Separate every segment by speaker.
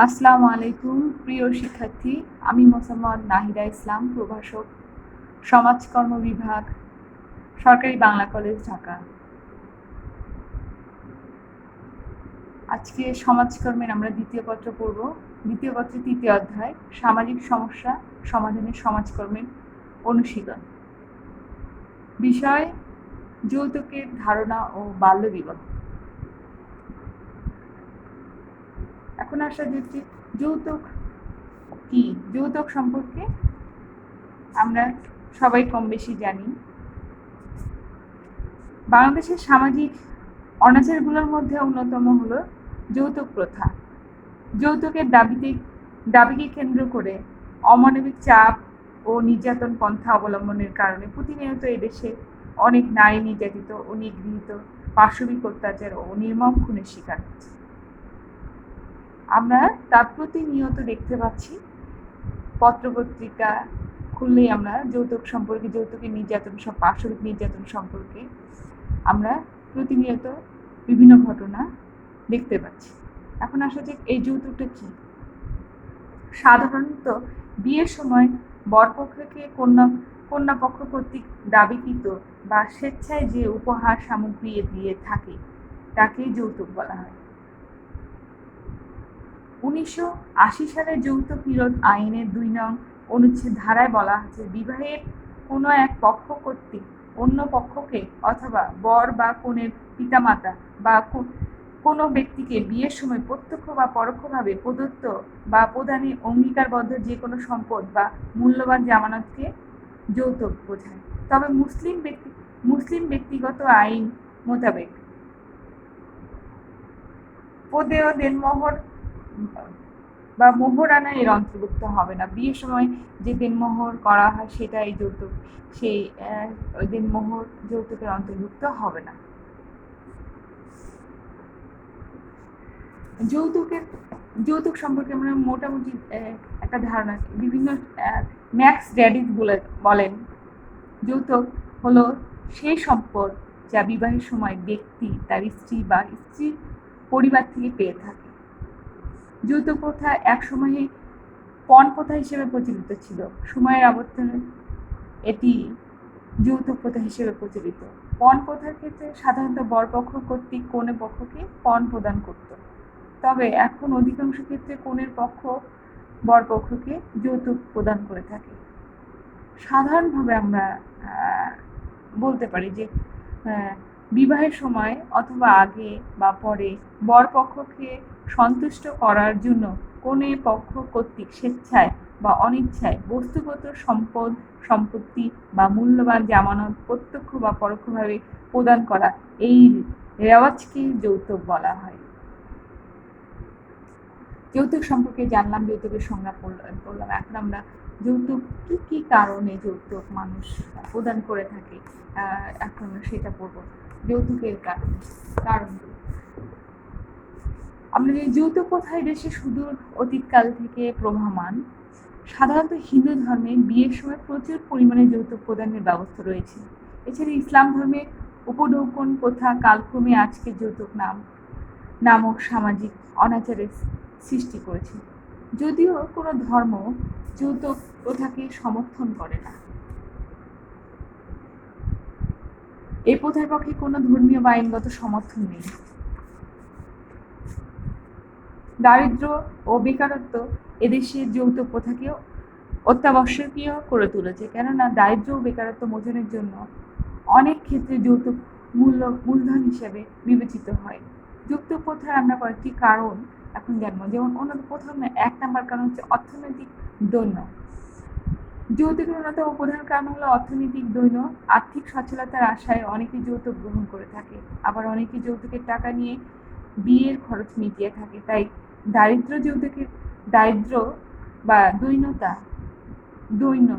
Speaker 1: আসসালামু আলাইকুম প্রিয় শিক্ষার্থী, আমি মোসাম্মদ নাহিদা ইসলাম, প্রভাষক, সমাজকর্ম বিভাগ, সরকারি বাংলা কলেজ, ঢাকা। আজকে সমাজকর্মের আমরা দ্বিতীয় পত্র পড়ব। দ্বিতীয় পত্রের তৃতীয় অধ্যায়, সামাজিক সমস্যা সমাধানের সমাজকর্মের অনুশীলন। বিষয় যৌতুকের ধারণা ও বাল্যবিবাহ। এখন আসা যাচ্ছে যৌতুক কি। যৌতুক সম্পর্কে আমরা সবাই কম বেশি জানি। বাংলাদেশের সামাজিক অনাচারগুলোর মধ্যে অন্যতম হলো যৌতুক প্রথা। যৌতুকের দাবিকে কেন্দ্র করে অমানবিক চাপ ও নির্যাতন পন্থা অবলম্বনের কারণে প্রতিনিয়ত এদেশে অনেক নারী নির্যাতিত ও নিগৃহীত, পাশবিক অত্যাচার ও নির্মম খুনের শিকার হচ্ছে। আমরা তা প্রতিনিয়ত দেখতে পাচ্ছি। পত্রপত্রিকা খুললেই আমরা যৌতুক সম্পর্কে, যৌতুকের নির্যাতন, সব পাশবিক নির্যাতন সম্পর্কে আমরা প্রতিনিয়ত বিভিন্ন ঘটনা দেখতে পাচ্ছি। এখন আসা যাক এই যৌতুকটা কি। সাধারণত বিয়ের সময় বরপক্ষকে কন্যাপক্ষ কর্তৃক দাবিকৃত বা স্বেচ্ছায় যে উপহার সামগ্রী দিয়ে থাকে তাকেই যৌতুক বলা হয়। 1980 সালের যৌতুক নিরোধ আইনের 2 নং অনুচ্ছেদ ধারায় বলা আছে, বিবাহের কোনো এক পক্ষ কর্তৃক অন্য পক্ষকে অথবা বর বা কনের পিতামাতা বা কোনো ব্যক্তিকে বিয়ের সময় প্রত্যক্ষ বা পরোক্ষভাবে প্রদত্ত বা প্রদানে অঙ্গীকারবদ্ধ যে কোনো সম্পদ বা মূল্যবান জামানতকে যৌতুক বোঝায়। তবে মুসলিম ব্যক্তিগত আইন মোতাবেক প্রদেয় দেনমোহর বা মোহরানা এর অন্তর্ভুক্ত হবে না। বিয়ের সময় যে দেনমোহর করা হয় সেটাই যৌতুক, সেই দেনমোহর যৌতুকের অন্তর্ভুক্ত হবে না। যৌতুক সম্পর্কে আমরা মোটামুটি একটা ধারণা, বিভিন্ন ম্যাক্স ড্যাডিস বলেন যৌতুক হলো সেই সম্পদ যা বিবাহের সময় ব্যক্তি তার স্ত্রী বা স্ত্রীর পরিবার থেকে পেয়ে থাকে। যৌতুক প্রথা এক সময়ে পণ প্রথা হিসেবে প্রচলিত ছিল। সময়ের আবর্তনে এটি যৌতুক প্রথা হিসেবে প্রচলিত। পণ প্রথার ক্ষেত্রে সাধারণত বরপক্ষ কর্তৃক কনে পক্ষকে পণ প্রদান করত। তবে এখন অধিকাংশ ক্ষেত্রে কনের পক্ষ বরপক্ষকে যৌতুক প্রদান করে থাকে। সাধারণভাবে আমরা বলতে পারি যে বিবাহের সময় অথবা আগে বা পরে বরপক্ষকে সন্তুষ্ট করার জন্য কনে পক্ষ কর্তৃক স্বেচ্ছায় বা অনিচ্ছায় বস্তুগত সম্পত্তি বা মূল্যবান জামানত প্রত্যক্ষ বা পরোক্ষভাবে প্রদান করা, এই রেওয়াজকে যৌতুক বলা হয়। যৌতুক সম্পর্কে জানলাম, যৌতুকের সংজ্ঞা পড়লাম। এখন আমরা যৌতুক কি কি কারণে যৌতুক মানুষ প্রদান করে থাকে এখন সেটা পড়ব। যৌতুকের কারণগুলো আমরা যে যৌতুক প্রথায় দেশে সুদূর অতীতকাল থেকে প্রবহমান। সাধারণত হিন্দু ধর্মে বিয়ের সময় প্রচুর পরিমাণে যৌতুক প্রদানের ব্যবস্থা রয়েছে। এছাড়া ইসলাম ধর্মে উপঢৌকন প্রথা কালক্রমে আজকে যৌতুক নামক সামাজিক অনাচারের সৃষ্টি করেছে। যদিও কোনো ধর্ম যৌতুক প্রথাকে সমর্থন করে না, এই প্রথার পক্ষে কোনো ধর্মীয় বা আইনগত সমর্থন নেই। দারিদ্র্য ও বেকারত্ব এদেশের যৌতুক প্রথাকেও অত্যাবশ্যকীয় করে তুলেছে, কেননা দারিদ্র্য ও বেকারত্ব মোচনের জন্য অনেক ক্ষেত্রে যৌতুক মূলধন হিসেবে বিবেচিত হয়। যৌতুক প্রথার আমরা কয়েকটি কারণ এখন জানবো। যেমন প্রথম 1 নম্বর কারণ হচ্ছে অর্থনৈতিক দৈন্য। যৌতুকের অন্যতম প্রধান কারণ হলো অর্থনৈতিক দৈন্য। আর্থিক সচ্ছলতার আশায় অনেকে যৌতুক গ্রহণ করে থাকে, আবার অনেকে যৌতুকের টাকা নিয়ে বিয়ের খরচ মিটিয়ে থাকে। তাই দারিদ্র্য বা দৈন্য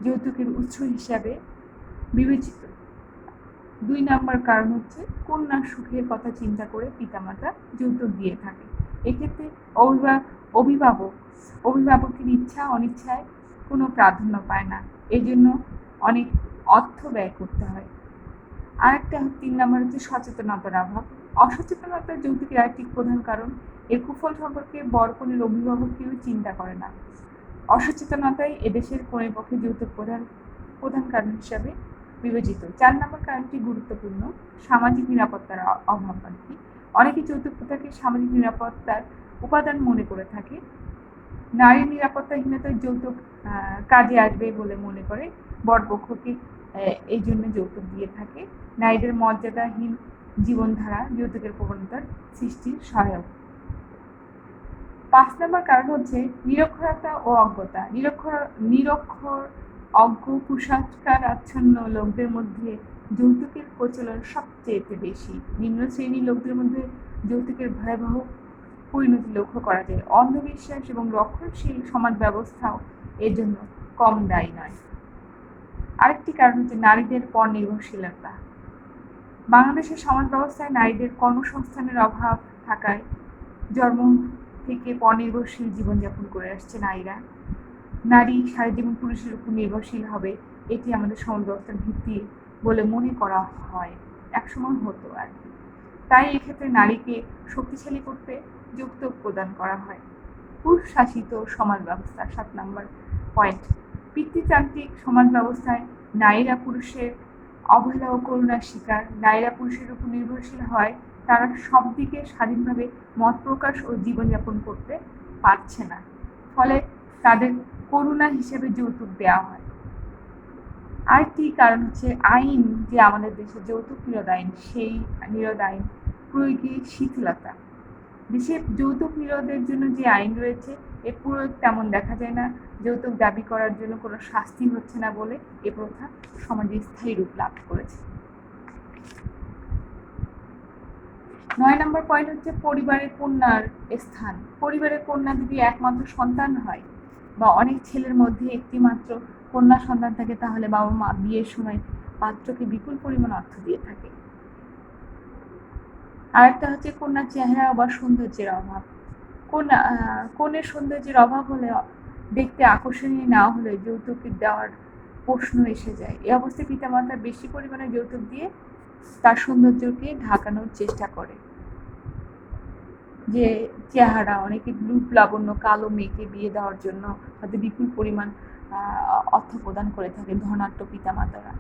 Speaker 1: যৌতুকের উৎস হিসাবে বিবেচিত। 2 নম্বর কারণ হচ্ছে কন্যার সুখের কথা চিন্তা করে পিতামাতা যৌতুক দিয়ে থাকে। এক্ষেত্রে অভিভাবকের ইচ্ছা অনিচ্ছায় কোনো প্রাধান্য পায় না, এই জন্য অনেক অর্থ ব্যয় করতে হয়। আরেকটা 3 নম্বর হচ্ছে সচেতনতার অভাব। অসচেতনতা যৌতুকের আরেকটি প্রধান কারণ। এর কুফল সম্পর্কে বর কনের অভিভাবক কেউ চিন্তা করে না। অসচেতনতাই এদেশের কনের পক্ষে যৌতুক প্রধান প্রধান কারণ হিসাবে বিবেচিত। 4 নম্বর কারণটি গুরুত্বপূর্ণ, সামাজিক নিরাপত্তার অভাব আর কি। অনেকে যৌতুক প্রথাকে সামাজিক নিরাপত্তার উপাদান মনে করে থাকে। নারীর নিরাপত্তাহীনতায় যৌতুক কাজে আসবে বলে মনে করে বরপক্ষকে এই জন্য যৌতুক দিয়ে থাকে। নারীদের মর্যাদাহীন জীবনধারা যৌতুকের প্রবণতার সৃষ্টির সহায়ক। 5 নম্বর কারণ হচ্ছে নিরক্ষরতা ও অজ্ঞতা। নিরক্ষর অজ্ঞ কুসংস্কারাচ্ছন্ন লোকদের মধ্যে যৌতুকের প্রচলন সবচেয়ে বেশি। নিম্ন শ্রেণীর লোকদের মধ্যে যৌতুকের ভয়াবহ পরিণতি লক্ষ্য করা যায়। অন্ধবিশ্বাস এবং রক্ষণশীল সমাজ ব্যবস্থাও এর জন্য কম দায়ী নয়। আরেকটি কারণ হচ্ছে নারীদের পর নির্ভরশীলতা। বাংলাদেশের সমাজ ব্যবস্থায় নারীদের কর্মসংস্থানের অভাব থাকায় জন্ম থেকে পরনির্ভরশীল জীবনযাপন করে আসছে নারীরা। নারী সারা জীবন পুরুষের উপর নির্ভরশীল হবে, এটি আমাদের সমাজ ব্যবস্থার ভিত্তি বলে মনে করা হয়, একসময় হতো আর কি। তাই এক্ষেত্রে নারীকে শক্তিশালী করতে যৌতুক প্রদান করা হয়। পুরুষ শাসিত সমাজ ব্যবস্থা। 7 নম্বর পয়েন্ট, পিতৃতান্ত্রিক সমাজ ব্যবস্থায় নারীরা পুরুষের অবহেলা ও করুণার শিকার। নারীরা পুরুষের উপর নির্ভরশীল হয়, তারা সব দিকে স্বাধীনভাবে মত প্রকাশ ও জীবনযাপন করতে পারছে না, ফলে তাদের করুণা হিসেবে যৌতুক দেওয়া হয়। আরেকটি কারণ হচ্ছে আইন, যে আমাদের দেশে যৌতুক নিরোধ আইন, সেই নিরোধ আইন প্রয়োগে শিথিলতা। দেশে যৌতুক নিরোধের জন্য যে আইন রয়েছে এর প্রয়োগ তেমন দেখা যায় না। যৌতুক দাবি করার জন্য কোনো শাস্তি হচ্ছে না বলে এ প্রথা সমাজে স্থায়ী রূপ লাভ করেছে। 9 নম্বর পয়েন্ট হচ্ছে পরিবারের কন্যার স্থান। পরিবারের কন্যা যদি একমাত্র সন্তান হয় বা অনেক ছেলের মধ্যে একটি মাত্র কন্যা সন্তান থাকে, তাহলে বাবা মা বিয়ের সময় পাত্রকে বিপুল পরিমাণ অর্থ দিয়ে থাকে। আরেকটা হচ্ছে কন্যার চেহারা বা সৌন্দর্যের অভাব। কনের সৌন্দর্যের অভাব হলে, দেখতে আকর্ষণীয় না হলে যৌতুক দেওয়ার প্রশ্ন এসে যায়। এই অবস্থায় পিতামাতা বেশি পরিমাণে যৌতুক দিয়ে তার সৌন্দর্যকে ঢাকানোর চেষ্টা করে। যে চেহারা, অনেকে রূপ লাবণ্য কালো মেয়েকে বিয়ে দেওয়ার জন্য তাদের বিপুল পরিমাণ অর্থ প্রদান করে থাকে ধনাঢ্য পিতামাতারা।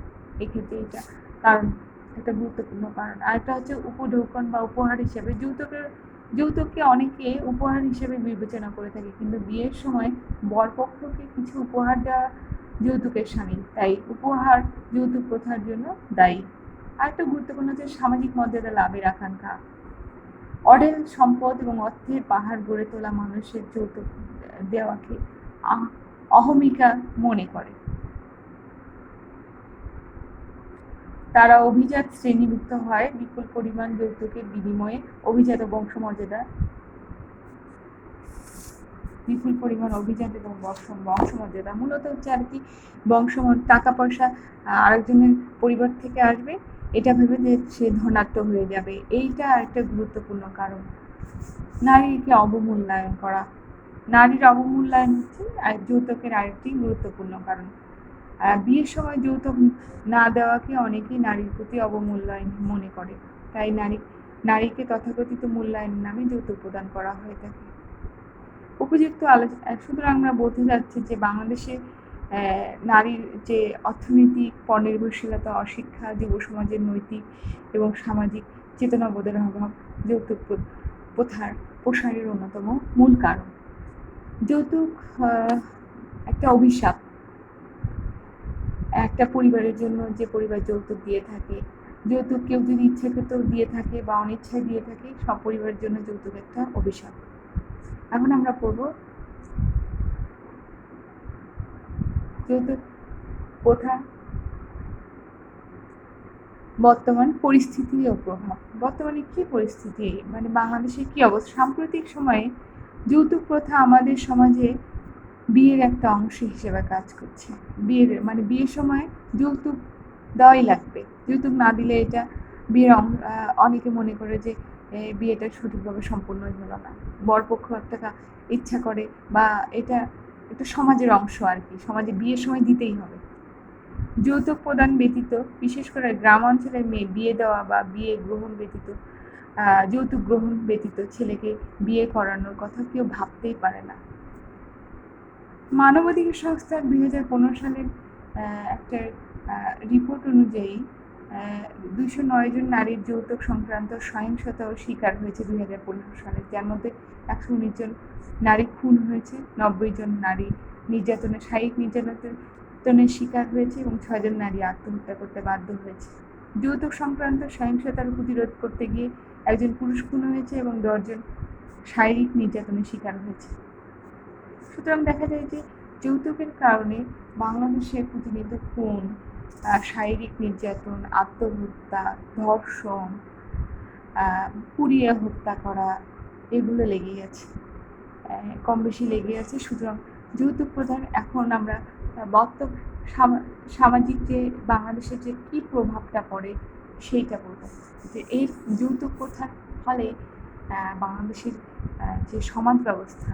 Speaker 1: এক্ষেত্রে এটা কারণ, একটা গুরুত্বপূর্ণ কারণ। আরেকটা হচ্ছে উপঢৌকন বা উপহার হিসেবে। যৌতুককে অনেকে উপহার হিসেবে বিবেচনা করে থাকে, কিন্তু বিয়ের সময় বরপক্ষকে কিছু উপহার দেওয়া যৌতুকের শামিল, তাই উপহার যৌতুক প্রথার জন্য দায়ী। আরেকটা গুরুত্বপূর্ণ হচ্ছে সামাজিক মর্যাদা লাভের আকাঙ্ক্ষা। অঢেল সম্পদ এবং অর্থের পাহাড় গড়ে তোলা মানুষের যৌতুক দেওয়াকে অহমিকা মনে করে। তারা অভিজাত শ্রেণীভুক্ত হয় বিপুল পরিমাণ যৌতুকের বিনিময়ে। অভিজাত বংশমর্যাদা, বিপুল পরিমাণ অভিজাত এবং বংশমর্যাদা মূলত হচ্ছে আর কি টাকা পয়সা আরেকজনের পরিবার থেকে আসবে, এটা ভেবে যে সে ধনাঢ্য হয়ে যাবে, এইটা একটা গুরুত্বপূর্ণ কারণ। নারীকে অবমূল্যায়ন করা। নারীর অবমূল্যায়ন হচ্ছে যৌতুকের আরেকটি গুরুত্বপূর্ণ কারণ। বিয়ের সময় যৌতুক না দেওয়াকে অনেকেই নারীর প্রতি অবমূল্যায়ন মনে করে, তাই নারীকে তথাকথিত মূল্যায়নের নামে যৌতুক প্রদান করা হয়ে থাকে। উপযুক্ত সুতরাং আমরা বলতে যাচ্ছি যে বাংলাদেশে নারীর যে অর্থনৈতিক পরনির্ভরশীলতা, অশিক্ষা, যুব সমাজের নৈতিক এবং সামাজিক চেতনাবোধের অভাব যৌতুক প্রথার প্রসারের অন্যতম মূল কারণ। যৌতুক একটা অভিশাপ। একটা পরিবারের জন্য, যে পরিবার যৌতুক দিয়ে থাকে, যৌতুক কেউ যদি ইচ্ছাকৃত দিয়ে থাকে বা অনিচ্ছায় দিয়ে থাকে, সব পরিবারের জন্য যৌতুক একটা অভিশাপ। এখন আমরা পড়ব যৌতুক প্রথা বর্তমান পরিস্থিতি ও প্রভাব। বর্তমানে কি পরিস্থিতি, মানে বাংলাদেশের কি অবস্থা? সাম্প্রতিক সময়ে যৌতুক প্রথা আমাদের সমাজে বিয়ের একটা অংশ হিসেবে কাজ করছে। বিয়ের সময় যৌতুক দেওয়াই লাগবে। যৌতুক না দিলে এটা বিয়ের অনেকে মনে করে যে বিয়েটা সঠিকভাবে সম্পূর্ণ হলো না। বরপক্ষ একটা ইচ্ছা করে, বা এটা একটা সমাজের অংশ আর কি, সমাজে বিয়ের সময় দিতেই হবে। যৌতুক প্রদান ব্যতীত, বিশেষ করে গ্রাম অঞ্চলের মেয়ে বিয়ে দেওয়া বা বিয়ে গ্রহণ ব্যতীত যৌতুক গ্রহণ ব্যতীত ছেলেকে বিয়ে করানোর কথা কেউ ভাবতেই পারে না। মানবাধিকার সংস্থার 2015 সালের একটা রিপোর্ট অনুযায়ী 209 জন নারীর যৌতুক সংক্রান্ত সহিংসতার শিকার হয়েছে 2015 সালে, যার মধ্যে 119 জন নারী খুন হয়েছে, 90 জন নারী শারীরিক নির্যাতনের শিকার হয়েছে এবং 6 জন নারী আত্মহত্যা করতে বাধ্য হয়েছে। যৌতুক সংক্রান্ত সহিংসতার প্রতিরোধ করতে গিয়ে একজন পুরুষ খুন হয়েছে এবং 10 জন শারীরিক নির্যাতনের শিকার হয়েছে। সুতরাং দেখা যায় যে যৌতুকের কারণে বাংলাদেশে প্রতিনিয়ত খুন, শারীরিক নির্যাতন, আত্মহত্যা, ধর্ষণ, পুড়িয়ে হত্যা করা এগুলো লেগেই আছে, কম বেশি লেগে আছে। সুতরাং যৌতুক প্রধান এখন আমরা সামাজিক যে বাংলাদেশের যে কী প্রভাবটা পড়ে সেইটা বলব, যে এই যৌতুক প্রথার ফলে বাংলাদেশের যে সমাজ ব্যবস্থা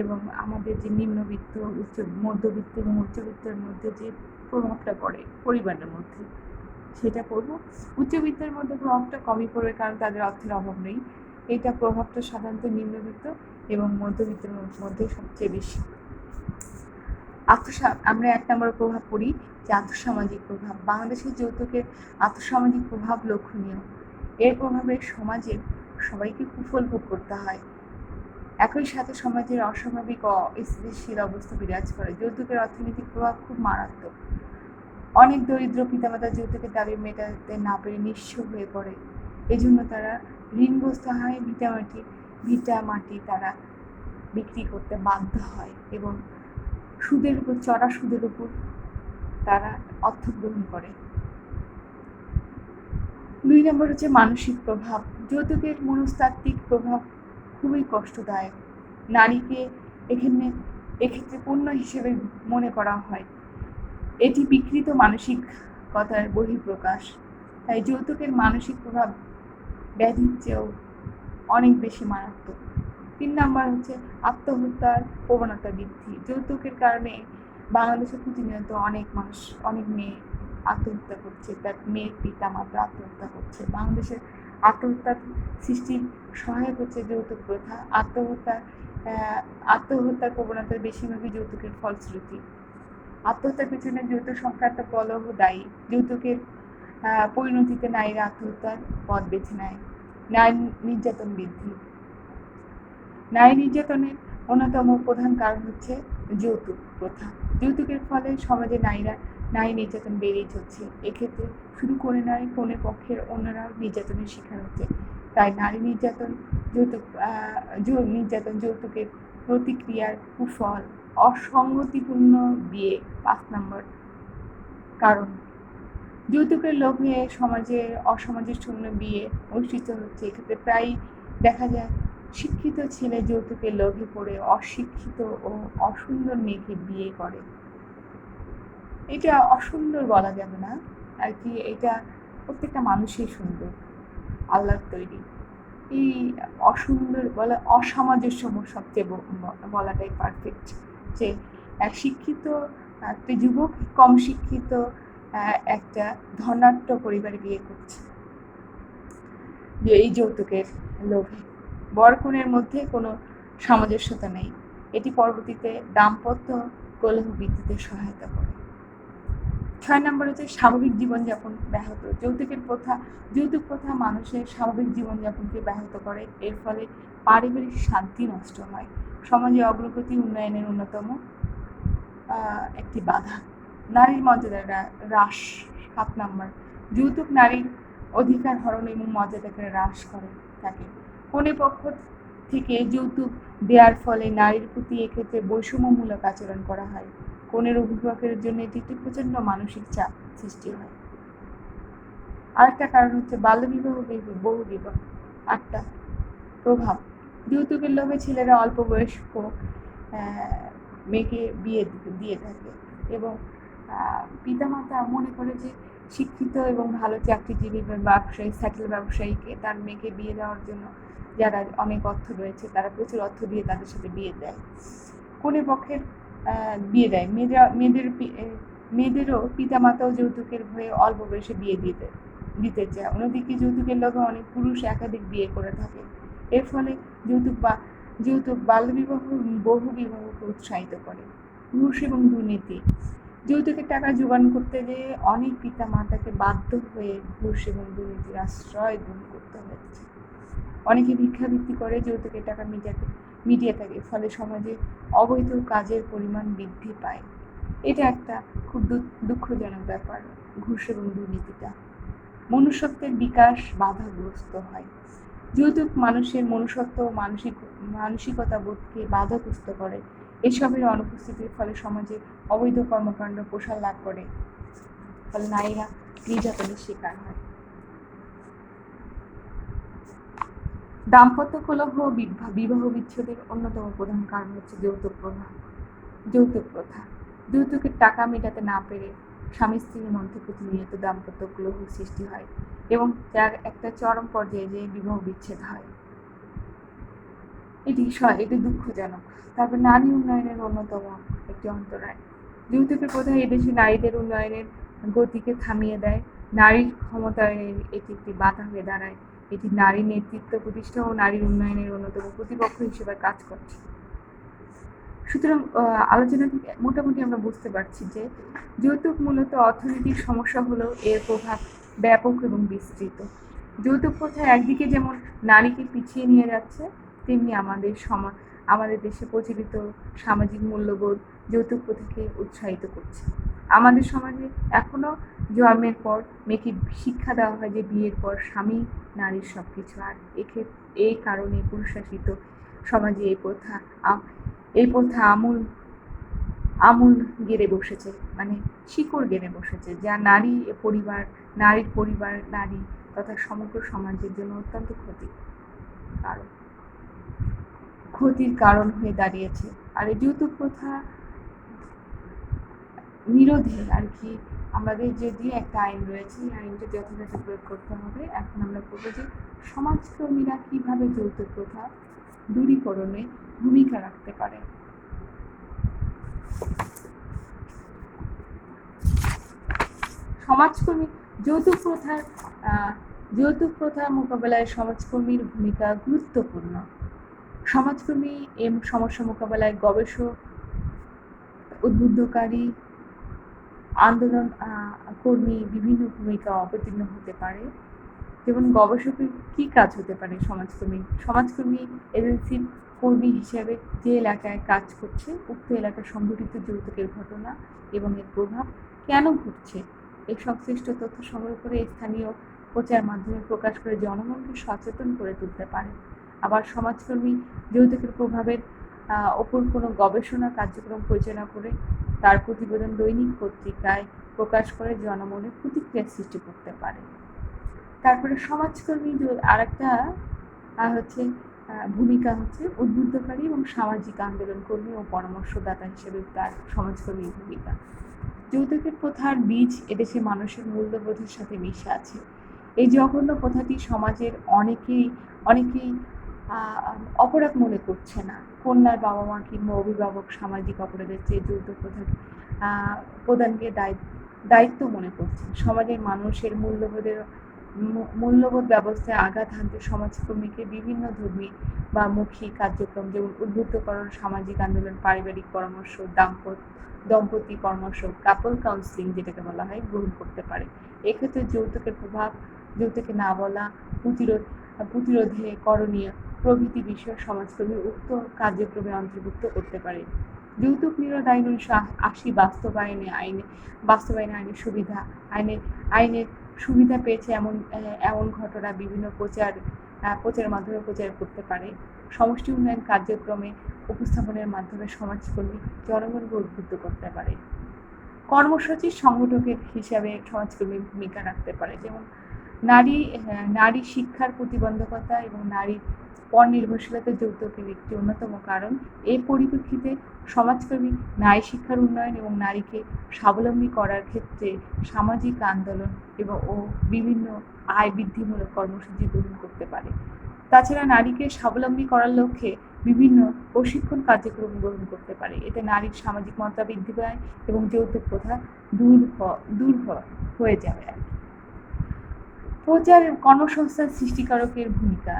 Speaker 1: এবং আমাদের যে নিম্নবিত্ত, মধ্যবিত্ত এবং উচ্চবিত্তের মধ্যে যে প্রভাবটা পড়ে পরিবারের মধ্যে সেটা পড়ব। উচ্চবিত্তের মধ্যে প্রভাবটা কমই পড়বে, কারণ তাদের অর্থের অভাব নেই। এটা প্রভাবটা সাধারণত নিম্নবিত্ত এবং মধ্যবিত্তের মধ্যে সবচেয়ে বেশি। আমরা 1 নম্বর প্রভাব পড়ি যে আর্থসামাজিক প্রভাব। বাংলাদেশের যৌতুকের আর্থসামাজিক প্রভাব লক্ষণীয়। এর প্রভাবে সমাজের সবাইকে কুফল ভোগ করতে হয়। একই সাথে সমাজের অস্বাভাবিক অস্থিতিশীল অবস্থা বিরাজ করে। যৌতুকের অর্থনৈতিক প্রভাব খুব মারাত্মক। অনেক দরিদ্র পিতামাতা যৌতুকের দাবি মেটাতে না পেরে নিঃস্ব হয়ে পড়ে। এজন্য তারা ঋণগ্রস্ত হয়, ভিটা মাটি তারা বিক্রি করতে বাধ্য হয় এবং চড়া সুদের উপর তারা অর্থ গ্রহণ করে। 2 নম্বর হচ্ছে মানসিক প্রভাব। যৌতুকের মনস্তাত্ত্বিক প্রভাব খুবই কষ্টদায়ক। নারীকে এক্ষেত্রে পণ্য হিসেবে মনে করা হয়। এটি বিকৃত মানসিকতার বহিঃপ্রকাশ। তাই যৌতুকের মানসিক প্রভাব ব্যাধির চেয়েও অনেক বেশি মারাত্মক। 3 নম্বর হচ্ছে আত্মহত্যার প্রবণতা বৃদ্ধি। যৌতুকের কারণে বাংলাদেশে প্রতিনিয়ত অনেক মেয়ে আত্মহত্যা করছে, তার মেয়ের পিতা মাতা আত্মহত্যা করছে। বাংলাদেশের আত্মহত্যার সৃষ্টির সহায়ক হচ্ছে যৌতুক প্রথা। আত্মহত্যার প্রবণতার বেশিরভাগই যৌতুকের ফলশ্রুতি। আত্মহত্যার পেছনে যৌতুক সংক্রান্ত কলহ দায়ী। যৌতুকের পরিণতিতে নারীরা আত্মহত্যার পথ বেছে নেয়। নারী নির্যাতন বৃদ্ধি। নারী নির্যাতনের অন্যতম প্রধান কারণ হচ্ছে যৌতুক প্রথা। যৌতুকের ফলে সমাজে নারী নির্যাতন বেড়েই চলছে। এক্ষেত্রে শুধু কনে নয়, কনে পক্ষের অন্যরাও নির্যাতনের শিকার হচ্ছে। তাই নারী নির্যাতন যৌতুকের প্রতিক্রিয়ার কুফল। অসঙ্গতিপূর্ণ বিয়ে 5 নম্বর কারণ। যৌতুকের লোভে অসামঞ্জস্যপূর্ণ বিয়ে অনুষ্ঠিত হচ্ছে। এক্ষেত্রে প্রায়ই দেখা যায় শিক্ষিত ছেলে যৌতুকের লোভে পড়ে অশিক্ষিত ও অসুন্দর মেয়েকে বিয়ে করে। এটা অসুন্দর বলা যাবে না আর কি, এটা প্রত্যেকটা মানুষই সুন্দর, আল্লাহর তৈরি। এই অসুন্দর বলা অসামঞ্জস্য সবচেয়ে বলাটাই পারফেক্ট, যে এক শিক্ষিত একটা যুবক কম শিক্ষিত একটা ধনাঢ্য পরিবারে বিয়ে করছে যে এই যৌতুকের লোভে। বর কনের মধ্যে কোনো সামঞ্জস্যতা নেই। এটি পরবর্তীতে দাম্পত্য কলহ বৃদ্ধিতে সহায়তা করে। 6 নম্বর হচ্ছে স্বাভাবিক জীবনযাপন ব্যাহত। যৌতুক প্রথা মানুষের স্বাভাবিক জীবনযাপনকে ব্যাহত করে। এর ফলে পারিবারিক শান্তি নষ্ট হয়। সমাজে অগ্রগতি উন্নয়নের অন্যতম একটি বাধা। নারীর মর্যাদার হ্রাস 7 নম্বর। যৌতুক নারীর অধিকার হরণ এবং মর্যাদাকে হ্রাস করে থাকে। কনে পক্ষ থেকে যৌতুক দেওয়ার ফলে নারীর প্রতি এক্ষেত্রে বৈষম্যমূলক আচরণ করা হয়। কনের অভিভাবকের জন্য এটি একটি প্রচণ্ড মানসিক চাপ সৃষ্টি হয়। আরেকটা কারণ হচ্ছে বাল্যবিবাহ, বহুবিবাহ। 8টা প্রভাব। যৌতুকের লোভে ছেলেরা অল্প বয়স্ক মেয়েকে বিয়ে দিয়ে থাকে এবং পিতামাতা মনে করে যে শিক্ষিত এবং ভালো চাকরিজীবী ব্যবসায়ী, স্যাটেল ব্যবসায়ীকে তার মেয়েকে বিয়ে দেওয়ার জন্য যারা অনেক অর্থ রয়েছে তারা প্রচুর অর্থ দিয়ে তাদের সাথে বিয়ে দেয়। কনে পক্ষের বিয়ে দেয়। মেয়েদেরও পিতামাতাও যৌতুকের ভয়ে অল্প বয়সে বিয়ে দিয়ে দেয়। দিতে চায়। অন্যদিকে যৌতুকের লোভে অনেক পুরুষ একাধিক বিয়ে করে থাকে। এর ফলে যৌতুক বাল্যবিবাহ বহু বিবাহকে উৎসাহিত করে। ঘুষ এবং দুর্নীতি। যৌতুকের টাকা জোগান করতে যেয়ে অনেক পিতা মাতাকে বাধ্য হয়ে ঘুষ এবং দুর্নীতির আশ্রয় গ্রহণ করতে হয়েছে। অনেকে ভিক্ষাবৃত্তি করে যৌতুকের টাকা মিটিয়ে থাকে, ফলে সমাজে অবৈধ কাজের পরিমাণ বৃদ্ধি পায়। এটা একটা খুব দুঃখজনক ব্যাপার। ঘুষ এবং দুর্নীতিটা মনুষ্যত্বের বিকাশ বাধাগ্রস্ত হয়। যৌতুক মানুষের মনুষ্যত্ব ও মানসিকতা বোধকে বাধাগ্রস্ত করে। এসবের অনুপস্থিতির ফলে সমাজে অবৈধ কর্মকাণ্ড প্রসার লাভ করে, ফলে নারীরা নির্যাতনের শিকার হয়। দাম্পত্য কলহ ও বিবাহ বিচ্ছেদের অন্যতম প্রধান কারণ হচ্ছে যৌতুক প্রথা। যৌতুকের টাকা মেটাতে না পেরে স্বামী স্ত্রীর মধ্যে প্রতিনিয়ত দাম্পত্য কলহ সৃষ্টি হয় এবং যার একটা চরম পর্যায়ে যে বিবাহ বিচ্ছেদ হয়। এটি দুঃখজনক। তারপর নারী উন্নয়নের অন্যতম একটি অন্তরায়। যৌতুকের প্রথা এদেশে নারীদের উন্নয়নের গতিকে থামিয়ে দেয়। নারীর ক্ষমতায়নের এটি একটি বাধা হয়ে দাঁড়ায়। এটি নারী নেতৃত্ব প্রতিষ্ঠা ও নারীর উন্নয়নের অন্যতম প্রতিপক্ষ হিসেবে কাজ করছে। সুতরাং আলোচনা থেকে মোটামুটি আমরা বুঝতে পারছি যে যৌতুক মূলত অর্থনৈতিক সমস্যা হলেও এর প্রভাব ব্যাপক এবং বিস্তৃত। যৌতুক প্রথা একদিকে যেমন নারীকে পিছিয়ে নিয়ে যাচ্ছে, তেমনি আমাদের দেশে প্রচলিত সামাজিক মূল্যবোধ যৌতুক প্রথাকে উৎসাহিত করছে। আমাদের সমাজে এখনো জন্মের পর মেয়েকে শিক্ষা দেওয়া হয় যে বিয়ের পর স্বামী নারীর সবকিছু, আর এই কারণে পুরুষশাসিত সমাজে এই প্রথা আমূল গেড়ে বসেছে, মানে শিকড় গেড়ে বসেছে, যা নারীর পরিবার, নারী তথা সমগ্র সমাজের জন্য অত্যন্ত ক্ষতির কারণ হয়ে দাঁড়িয়েছে। আর এই যৌতুক প্রথা নিরোধে আর কি আমাদের যদি একটা আইন রয়েছে, এই আইনটা যথাযথ প্রয়োগ করতে হবে। এখন আমরা বলবো যে সমাজকর্মীরা কিভাবে যৌতুক প্রথা দূরীকরণে ভূমিকা রাখতে পারে। সমাজকর্মী যৌতুক প্রথার মোকাবেলায় সমাজকর্মীর ভূমিকা গুরুত্বপূর্ণ। সমাজকর্মী এই সমস্যা মোকাবেলায় গবেষক, উদ্বুদ্ধকারী, আন্দোলন কর্মী বিভিন্ন ভূমিকা অবতীর্ণ হতে পারে। যেমন গবেষকের কি কাজ হতে পারে? সমাজকর্মী এজেন্সির কর্মী হিসেবে যে এলাকায় কাজ করছে, উক্ত এলাকার সংঘটিত যৌতুকের ঘটনা এবং এর প্রভাব কেন ঘটছে এই সংশ্লিষ্ট তথ্য সংগ্রহ করে স্থানীয় প্রচার মাধ্যমে প্রকাশ করে জনগণকে সচেতন করে তুলতে পারে। আবার সমাজকর্মী যৌতুকের প্রভাবের ওপর কোনো গবেষণা কার্যক্রম পরিচালনা করে তার প্রতিবেদন দৈনিক পত্রিকায় প্রকাশ করে জনমনে প্রতিক্রিয়া সৃষ্টি করতে পারে। তারপরে সমাজকর্মী আরেকটা ভূমিকা হচ্ছে উদ্বুদ্ধকারী এবং সামাজিক আন্দোলন কর্মী ও পরামর্শদাতা হিসেবে তার সমাজকর্মীর ভূমিকা। যৌতুকের প্রথার বীজ এদেশে মানুষের মূল্যবোধের সাথে মিশে আছে। এই জঘন্য প্রথাটি সমাজের অনেকেই অপরাধ মনে করছে না। কন্যার বাবা মা কিংবা অভিভাবক সামাজিক অপরাধের চেয়ে যৌতুক প্রদানকে দায়িত্ব মনে করছেন। সমাজের মানুষের মূল্যবোধ ব্যবস্থায় আঘাত হানতে সমাজকর্মীকে বিভিন্ন ধর্মী বা মুখী কার্যক্রম যেমন উদ্বুদ্ধকরণ, সামাজিক আন্দোলন, পারিবারিক পরামর্শ, দম্পতি পরামর্শ, কাপল কাউন্সিলিং যেটাকে বলা হয়, গ্রহণ করতে পারে। এক্ষেত্রে যৌতুকে না বলা, প্রতিরোধে করণীয় প্রভৃতি বিষয় সমাজকর্মী উক্ত কার্যক্রমে অন্তর্ভুক্ত করতে পারে। যৌতুক নিরোধ আইন 1980 বাস্তবায়নে আইনের সুবিধা পেয়েছে এমন ঘটনা বিভিন্ন প্রচার মাধ্যমে প্রচার করতে পারে। সমষ্টি উন্নয়ন কার্যক্রমে উপস্থাপনের মাধ্যমে সমাজকর্মী জনগণকে উদ্বুদ্ধ করতে পারে। কর্মসূচির সংগঠকের হিসাবে সমাজকর্মী ভূমিকা রাখতে পারে। যেমন নারী শিক্ষার প্রতিবন্ধকতা এবং নারীর পর নির্ভরশীলতা যৌতুকের একটি অন্যতম কারণ। এই পরিপ্রেক্ষিতে সমাজকর্মী নারী শিক্ষার উন্নয়ন এবং নারীকে স্বাবলম্বী করার ক্ষেত্রে সামাজিক আন্দোলন ও বিভিন্ন আয় বৃদ্ধিমূলক কর্মসূচি গ্রহণ করতে পারে। তাছাড়া নারীকে স্বাবলম্বী করার লক্ষ্যে বিভিন্ন প্রশিক্ষণ কার্যক্রম গ্রহণ করতে পারে। এতে নারীর সামাজিক মর্যাদা বৃদ্ধি পায় এবং যৌতুক প্রথা দূর হয়ে যাবে। প্রচার কর্মসংস্থান সৃষ্টিকারকের ভূমিকা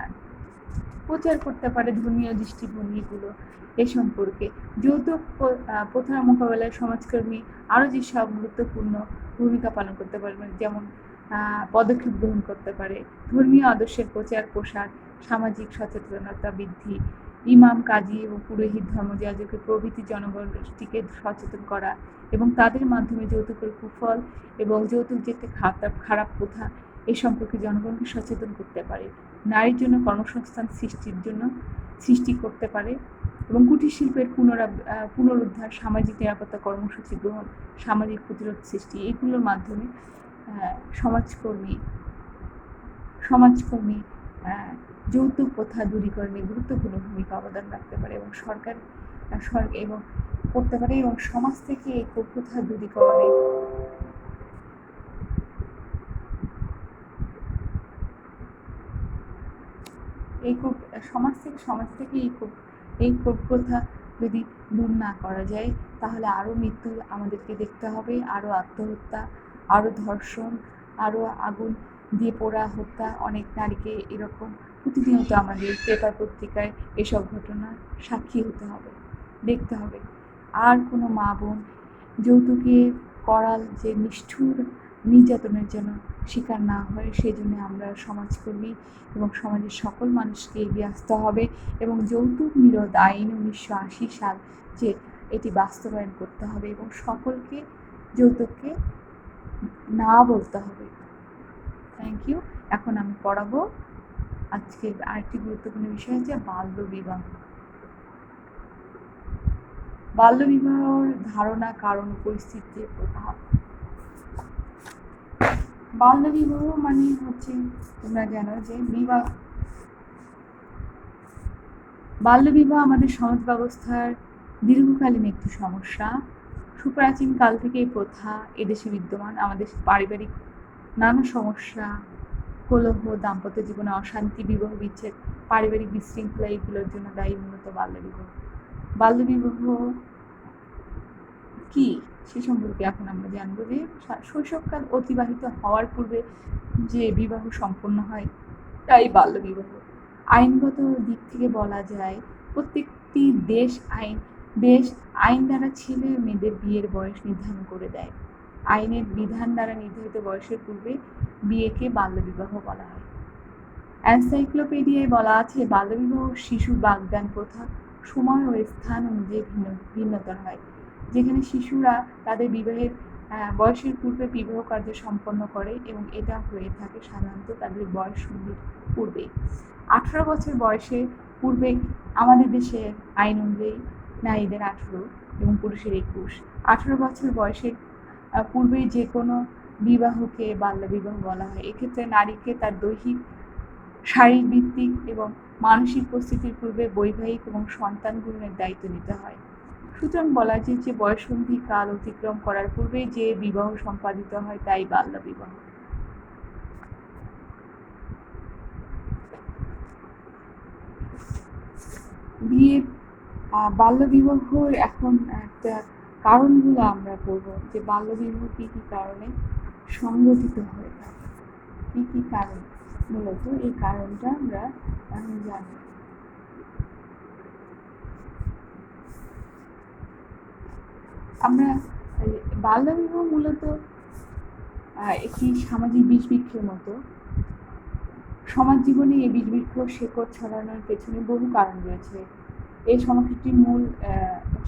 Speaker 1: প্রচার করতে পারে ধর্মীয় দৃষ্টিভঙ্গিগুলো এ সম্পর্কে। যৌতুক প্রথার মোকাবেলায় সমাজকর্মী আরও যেসব গুরুত্বপূর্ণ ভূমিকা পালন করতে পারবেন, যেমন পদক্ষেপ গ্রহণ করতে পারে ধর্মীয় আদর্শের প্রচার প্রসার, সামাজিক সচেতনতা বৃদ্ধি, ইমাম, কাজী এবং পুরোহিত, ধর্মযাজকের প্রভৃতি জনগোষ্ঠীকে সচেতন করা এবং তাদের মাধ্যমে যৌতুকের কুফল এবং যৌতুক যে একটা খারাপ প্রথা এ সম্পর্কে জনগণকে সচেতন করতে পারে। নারীর জন্য কর্মসংস্থান সৃষ্টি করতে পারে এবং কুটির শিল্পের পুনরুদ্ধার, সামাজিক নিরাপত্তা কর্মসূচি গ্রহণ, সামাজিক প্রতিরোধ সৃষ্টি, এগুলোর মাধ্যমে সমাজকর্মী যৌতুক প্রথা দূরীকরণে গুরুত্বপূর্ণ ভূমিকা অবদান রাখতে পারে এবং সরকার এবং করতে পারে এবং সমাজ থেকে এই কুপ্রথা দূরীকরণে সমাজ থেকে এই কুপ্রথা যদি দূর না করা যায়, তাহলে আরও মৃত্যু আমাদেরকে দেখতে হবে, আরও আত্মহত্যা, আরও ধর্ষণ, আরও আগুন দিয়ে পোড়া হত্যা, অনেক নারীকে এরকম প্রতিনিয়ত আমাদের পেপার পত্রিকায় এসব ঘটনা সাক্ষী হতে হবে, দেখতে হবে। আর কোনো মা বোন যৌতুকের করাল যে নিষ্ঠুর নির্যাতনের জন্য শিকার না হয়, সেই জন্য আমরা সমাজকর্মী এবং সমাজের সকল মানুষকে এগিয়ে আসতে হবে এবং যৌতুক নিরোধ আইন 1980 সাল যে এটি বাস্তবায়ন করতে হবে এবং সকলকে যৌতুককে না বলতে হবে। Thank you. এখন আমি পড়াবো আজকে আরেকটি গুরুত্বপূর্ণ বিষয় হচ্ছে বাল্যবিবাহ। বাল্যবিবাহর ধারণা, কারণ, পরিস্থিতি, প্রভাব। বাল্যবিবাহ মানে হচ্ছে, তোমরা জানো যে বাল্যবিবাহ আমাদের সমাজ ব্যবস্থার দীর্ঘকালীন একটি সমস্যা। সুপ্রাচীন কাল থেকে এই প্রথা এদেশে বিদ্যমান। আমাদের পারিবারিক নানা সমস্যা, কলহ, দাম্পত্য জীবনে অশান্তি, বিবাহ বিচ্ছেদ, পারিবারিক বিশৃঙ্খলা, এগুলোর জন্য দায়ী মূলত বাল্যবিবাহ। বাল্যবিবাহ কি সে সম্পর্কে এখন আমরা জানবো যে শৈশবকাল অতিবাহিত হওয়ার পূর্বে যে বিবাহ সম্পন্ন হয় তাই বাল্যবিবাহ। আইনগত দিক থেকে বলা যায়, প্রত্যেকটি দেশ আইন দ্বারা ছেলে মেয়েদের বিয়ের বয়স নির্ধারণ করে দেয়। আইনের বিধান দ্বারা নির্ধারিত বয়সের পূর্বে বিয়েকে বাল্যবিবাহ বলা হয়। এনসাইক্লোপিডিয়ায় বলা আছে, বাল্যবিবাহ শিশু বাগদান প্রথা সময় ও স্থান অনুযায়ী ভিন্নতর হয়, যেখানে শিশুরা তাদের বিবাহের বয়সের পূর্বে বিবাহ কার্য সম্পন্ন করে এবং এটা হয়ে থাকে সাধারণত তাদের বয়স সন্ধির পূর্বে। 18 বছর বয়সের পূর্বে আমাদের দেশের আইন অনুযায়ী নারীদের 18 এবং পুরুষের 21। 18 বছর বয়সের পূর্বে যে কোনো বিবাহকে বাল্যবিবাহ বলা হয়। এক্ষেত্রে নারীকে তার দৈহিক, শারীরবৃত্তিক এবং মানসিক পরিস্থিতির পূর্বে বৈবাহিক এবং সন্তান গ্রহণের দায়িত্ব নিতে হয়। সুতরাং বলা যায় যে বয়ঃসন্ধি কাল অতিক্রম করার পূর্বে যে বিবাহ সম্পাদিত হয় তাই বাল্যবিবাহ। বিয়ের বাল্যবিবাহর এখন একটা কারণগুলো আমরা পড়ব, যে বাল্যবিবাহ কি কি কারণে সংঘটিত হয়ে থাকে, কি কি কারণ, মূলত এই কারণটা আমরা এখন জানব। আমরা বাল্যবিবাহ মূলত একটি সামাজিক বিষবৃক্ষের মতো। সমাজ জীবনে এই বিষবৃক্ষ শেকড় ছড়ানোর পেছনে বহু কারণ রয়েছে। এই সমস্যাটির মূল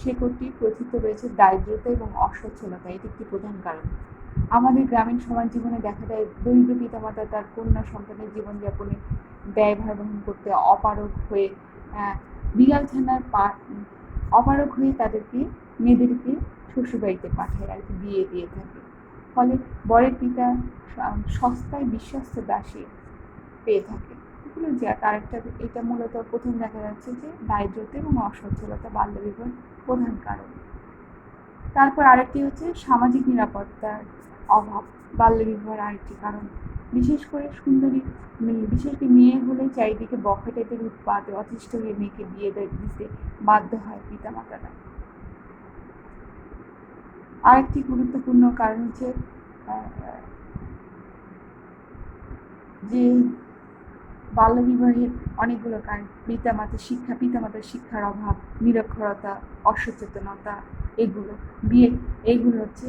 Speaker 1: শেকড়টি প্রথিত রয়েছে দারিদ্রতা এবং অসচ্ছলতা, এটি একটি প্রধান কারণ। আমাদের গ্রামীণ সমাজ জীবনে দেখা যায় দরিদ্র পিতামাতা তার কন্যা সন্তানের জীবনযাপনে ব্যয়ভার বহন করতে অপারগ হয়ে অপারগ হয়ে মেয়েদেরকে শ্বশুরবাড়িতে পাঠায় আর কি, বিয়ে দিয়ে থাকে। ফলে বরের পিতা সস্তায় বিশ্বস্ত দাসী পেয়ে থাকে। এগুলো যে আরেকটা, এটা মূলত প্রথম দেখা যাচ্ছে যে দারিদ্রতা এবং অসচ্ছলতা বাল্যবিবাহের প্রধান কারণ। তারপর আরেকটি হচ্ছে সামাজিক নিরাপত্তার অভাব, বাল্যবিবাহের আরেকটি কারণ। বিশেষ করে মেয়ে হলে চারিদিকে বকা টাইপের উৎপাতে অতিষ্ঠ হয়ে মেয়েকে বিয়ে দিতে বাধ্য হয় পিতামাতারা। আরেকটি গুরুত্বপূর্ণ কারণ হচ্ছে যে বাল্যবিবাহের অনেকগুলো কারণ, পিতামাতার শিক্ষার অভাব, নিরক্ষরতা, অসচেতনতা, এগুলো এইগুলো হচ্ছে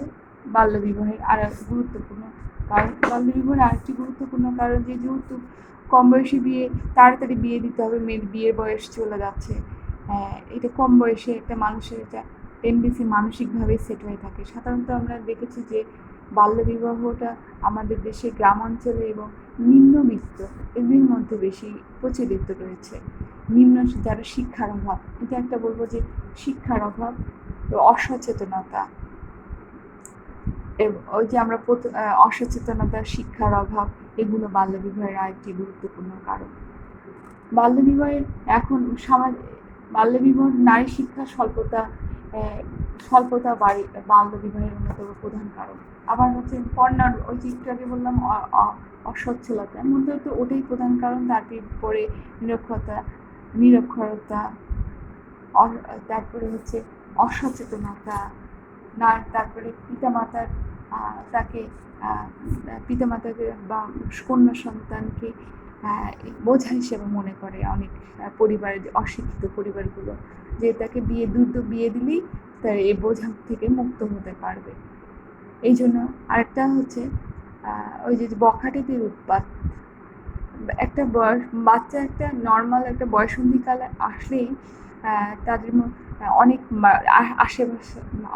Speaker 1: বাল্যবিবাহের আর এক গুরুত্বপূর্ণ কারণ। বাল্যবিবাহের আরেকটি গুরুত্বপূর্ণ কারণ যে যৌতুক, কম বয়সে তাড়াতাড়ি বিয়ে দিতে হবে, মেয়ের বিয়ের বয়স চলে যাচ্ছে। এটা কম বয়সে একটা মানুষের একটা টেন্ডেন্সি মানসিকভাবে সেট হয়ে থাকে। সাধারণত আমরা দেখেছি যে বাল্যবিবাহটা আমাদের দেশে গ্রামাঞ্চলে এবং নিম্নবিত্ত এদের মধ্যে বেশি প্রচলিত রয়েছে। যারা শিক্ষার অভাব, এটা একটা বলবো যে শিক্ষার অভাব, অসচেতনতা, ওই যে আমরা অসচেতনতা, শিক্ষার অভাব, এগুলো বাল্যবিবাহের আরেকটি গুরুত্বপূর্ণ কারণ। বাল্যবিবাহের এখন বাল্যবিবাহ, নারী শিক্ষার স্বল্পতা বাল্যবিবাহের অন্যতম প্রধান কারণ। আবার হচ্ছে কন্যার, ওই যে একটু আগে বললাম অসচ্ছলতার মধ্যে তো ওটাই প্রধান কারণ। তারপরে নিরক্ষরতা, তারপরে হচ্ছে অসচেতনতা, তারপরে পিতামাতাকে বা কন্যা সন্তানকে বোঝা হিসেবে মনে করে অনেক পরিবারের, অশিক্ষিত পরিবারগুলো, যে তাকে দ্রুত বিয়ে দিলেই তার এই বোঝা থেকে মুক্ত হতে পারবে। এই জন্য আরেকটা হচ্ছে ওই যে বখাটেদের উৎপাত। একটা বাচ্চা একটা নর্মাল একটা বয়সন্ধিকালে আসলেই তাদের অনেক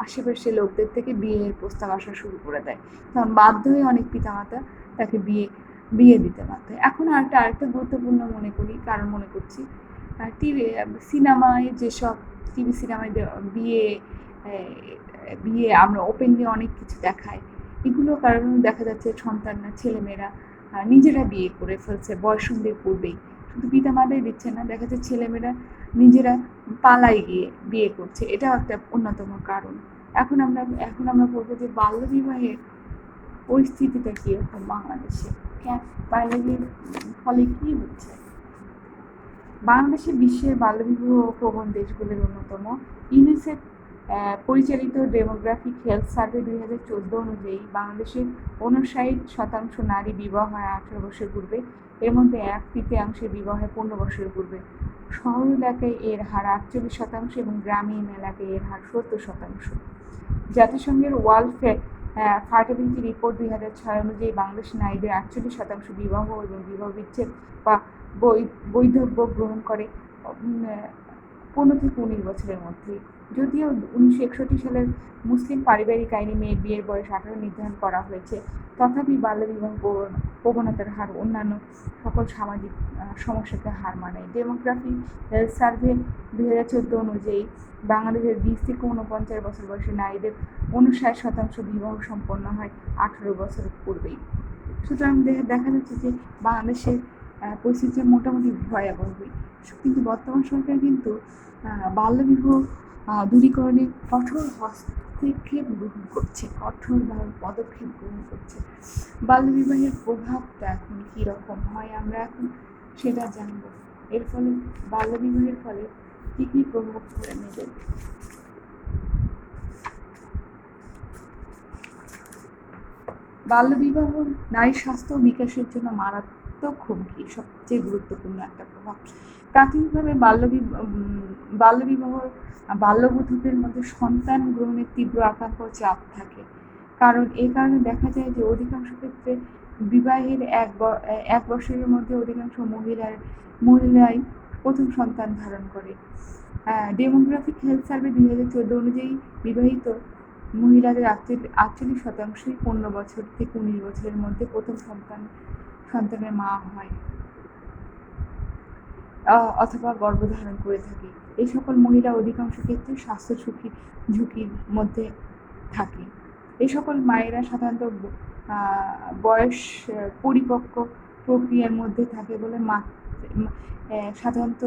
Speaker 1: আশেপাশে লোকদের থেকে বিয়ের প্রস্তাব আসা শুরু করে দেয়, তখন বাধ্য হয়ে অনেক পিতামাতা তাকে বিয়ে দিতে বাধ্য হয়। এখন আরেকটা গুরুত্বপূর্ণ মনে করছি সিনেমায়, যেসব টিভি সিনেমায় বিয়ে আমরা ওপেনলি অনেক কিছু দেখায়, এগুলো কারণে দেখা যাচ্ছে ছেলেমেয়েরা নিজেরা বিয়ে করে ফেলছে বয়সন্ধির পূর্বেই। শুধু পিতামাতাই দিচ্ছে না, দেখা যাচ্ছে ছেলেমেয়েরা নিজেরা পালাই গিয়ে বিয়ে করছে, এটাও একটা অন্যতম কারণ। এখন আমরা বলবো যে বাল্যবিবাহের পরিস্থিতিটা কিরকম বাংলাদেশে, বাল্যবিবাহের ফলে কি হচ্ছে। বাংলাদেশে বিশ্বের বাল্যবিবাহ প্রবণ দেশগুলির অন্যতম। ইউনিসেফ পরিচালিত ডেমোগ্রাফিক হেলথ সার্ভে 2014 অনুযায়ী বাংলাদেশের 59% নারী বিবাহ হয় 18 বছর পূর্বে, এর মধ্যে 1/3 বিবাহ হয় 15 বছরের পূর্বে। শহর এলাকায় এর হার 48% এবং গ্রামীণ এলাকায় এর হার 70%। জাতিসংঘের ওয়ার্ল্ড ফার্টিলিটি রিপোর্ট 2006 অনুযায়ী বাংলাদেশের নারীদের 48% বিবাহ এবং বিবাহ বিচ্ছেদ বা বৈধব্য গ্রহণ করে 15 থেকে 19 বছরের মধ্যে। যদিও 1961 সালের মুসলিম পারিবারিক আইনে মেয়ের বিয়ের বয়স 18 নির্ধারণ করা হয়েছে, তথাপি বাল্যবিবাহ প্রবণতার হার অন্যান্য সকল সামাজিক সমস্যাকে হার মানায়। ডেমোগ্রাফিক হেলথ সার্ভে 2014 অনুযায়ী বাংলাদেশের 20 থেকে 49 বছর বয়সী নারীদের 59% বিবাহ সম্পন্ন হয় 18 বছরের পূর্বেই। সুতরাং দেখা যাচ্ছে যে বাংলাদেশের পরিস্থিতি মোটামুটি ভয়াবহই। কিন্তু বর্তমান সরকার কিন্তু বাল্যবিবাহ দূরীকরণে কঠোর পদক্ষেপ গ্রহণ করছে। বাল্যবিবাহের প্রভাবটা এখন কীরকম হয় আমরা এখন সেটা জানবো। এর ফলে বাল্যবিবাহের ফলে কী কী প্রভাব পড়ে নেবে। বাল্যবিবাহ নারী স্বাস্থ্য বিকাশের জন্য মারাত্মক হুমকি, সবচেয়ে গুরুত্বপূর্ণ একটা প্রভাব। প্রাথমিকভাবে বাল্যবধূদের মধ্যে সন্তান গ্রহণের তীব্র আকাঙ্ক্ষা ও চাপ থাকে, কারণ এই কারণে দেখা যায় যে অধিকাংশ ক্ষেত্রে বিবাহের এক বছরের মধ্যে অধিকাংশ মহিলাই প্রথম সন্তান ধারণ করে। ডেমোগ্রাফিক হেলথ সার্ভে 2014 অনুযায়ী বিবাহিত মহিলাদের 48% 15 বছর থেকে 19 বছরের মধ্যে প্রথম সন্তানের মা হয় অথবা গর্ভধারণ করে থাকে। এই সকল মহিলা অধিকাংশ ক্ষেত্রে স্বাস্থ্য ঝুঁকির মধ্যে থাকে। এই সকল মায়েরা সাধারণত বয়স পরিপক্ক প্রক্রিয়ার মধ্যে থাকে বলে সাধারণত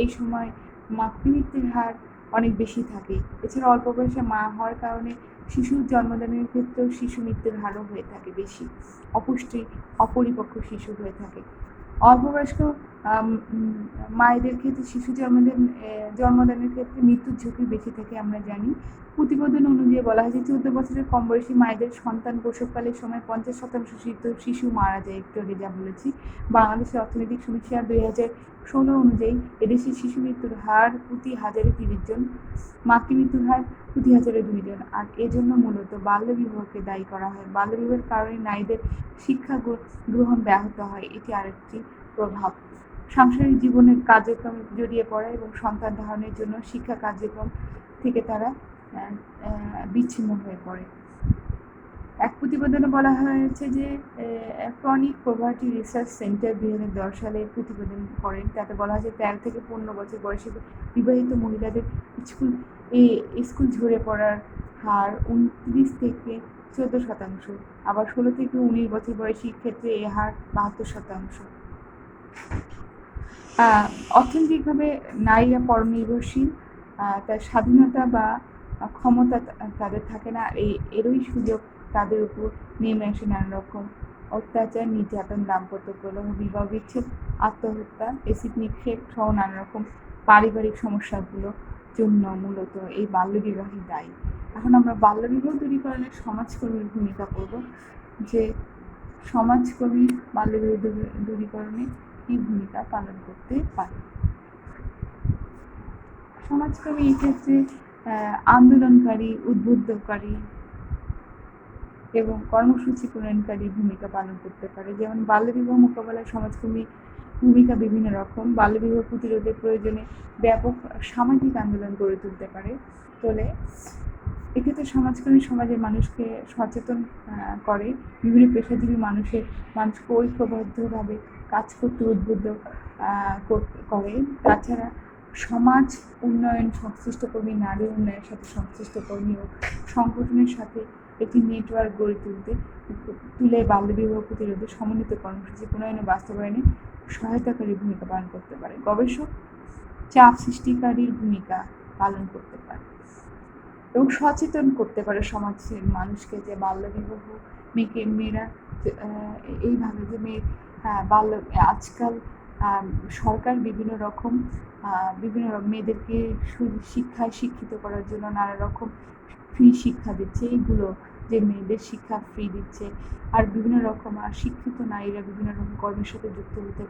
Speaker 1: এই সময় মাতৃমৃত্যুর হার অনেক বেশি থাকে। এছাড়া অল্প বয়সে মা হওয়ার কারণে শিশুর জন্মদানের ক্ষেত্রেও শিশু মৃত্যুর হারও হয়ে থাকে বেশি, অপরিপক্ক শিশু হয়ে থাকে। অল্প বয়স্ক মায়েদের ক্ষেত্রে শিশু জন্মদানের ক্ষেত্রে মৃত্যুর ঝুঁকি বেশি থাকে আমরা জানি। প্রতিবেদন অনুযায়ী বলা হয়েছে 14 বছরের কম বয়সী মায়েদের সন্তান প্রসবকালের সময় 50% শিশু মারা যায়। একটু আগে যা বলেছি। বাংলাদেশের অর্থনৈতিক সমীক্ষা 2016 অনুযায়ী এদেশে শিশু মৃত্যুর হার প্রতি 1000-এ 30 জন, মাতৃমৃত্যুর হার প্রতি 1000-এ 2 জন। আর এজন্য মূলত বাল্যবিবাহকে দায়ী করা হয়। বাল্যবিবাহের কারণে নারীদের শিক্ষা গ্রহণ ব্যাহত হয়, এটি আরেকটি প্রভাব। সাংসারিক জীবনের কার্যক্রমে জড়িয়ে পড়া এবং সন্তান ধারণের জন্য শিক্ষা কার্যক্রম থেকে তারা বিচ্ছিন্ন হয়ে পড়ে। এক প্রতিবেদনে বলা হয়েছে যে ক্রনিক পভার্টি রিসার্চ সেন্টার 2010 সালে প্রতিবেদন করেন। তাতে বলা হয়েছে 13 থেকে 15 বছর বয়সী বিবাহিত মহিলাদের স্কুল ঝরে পড়ার হার 29 থেকে 14%। আবার 16 থেকে 19 বছর বয়সী ক্ষেত্রে এই হার 72%। অর্থনৈতিকভাবে নারীরা পরনির্ভরশীল, তার স্বাধীনতা বা ক্ষমতা তাদের থাকে না। এরই সুযোগ তাদের উপর নেমে আসে নানা রকম অত্যাচার, নির্যাতন, দাম্পত্য কলহ, বিবাহ বিচ্ছেদ, আত্মহত্যা, এসিড নিক্ষেপ সহ নানা রকম পারিবারিক সমস্যাগুলোর জন্য মূলত এই বাল্যবিবাহই দায়ী। এখন আমরা বাল্যবিবাহ দূরীকরণের সমাজকর্মীর ভূমিকা করব, যে সমাজকর্মী বাল্যবিবাহ দূরীকরণে কি ভূমিকা পালন করতে পারে। সমাজকর্মী এক্ষেত্রে আন্দোলনকারী, উদ্বুদ্ধকারী এবং কর্মসূচি প্রণয়নকারী ভূমিকা পালন করতে পারে। যেমন বাল্যবিবাহ মোকাবেলায় সমাজকর্মী ভূমিকা বিভিন্ন রকম। বাল্যবিবাহ প্রতিরোধের প্রয়োজনে ব্যাপক সামাজিক আন্দোলন গড়ে তুলতে পারে। এক্ষেত্রে সমাজকর্মী সমাজের মানুষকে সচেতন করে, বিভিন্ন পেশাজীবী মানুষকে ঐক্যবদ্ধভাবে কাজ করতে উদ্বুদ্ধ করে। তাছাড়া সমাজ উন্নয়ন সংশ্লিষ্ট কর্মী, নারী উন্নয়নের সাথে সংশ্লিষ্ট কর্মী ও সংগঠনের সাথে একটি নেটওয়ার্ক গড়ে তুলে বাল্যবিবাহ প্রতিরোধে সমন্বিত কর্মসূচি প্রণয়ন ও বাস্তবায়নে সহায়তাকারী ভূমিকা পালন করতে পারে। গবেষক চাপ সৃষ্টিকারীর ভূমিকা পালন করতে পারে এবং সচেতন করতে পারে সমাজের মানুষকে যে বাল্যবিবাহ মেয়েরা এইভাবে যে আজকাল সরকার বিভিন্ন রকম মেয়েদেরকে শিক্ষায় শিক্ষিত করার জন্য নানা রকম ফ্রি শিক্ষা দিচ্ছে। এইগুলো যে মেয়েদের শিক্ষা ফ্রি দিচ্ছে, আর বিভিন্ন রকম শিক্ষিত নারীরা বিভিন্ন রকম কর্মের সাথে যুক্ত হতে পারে।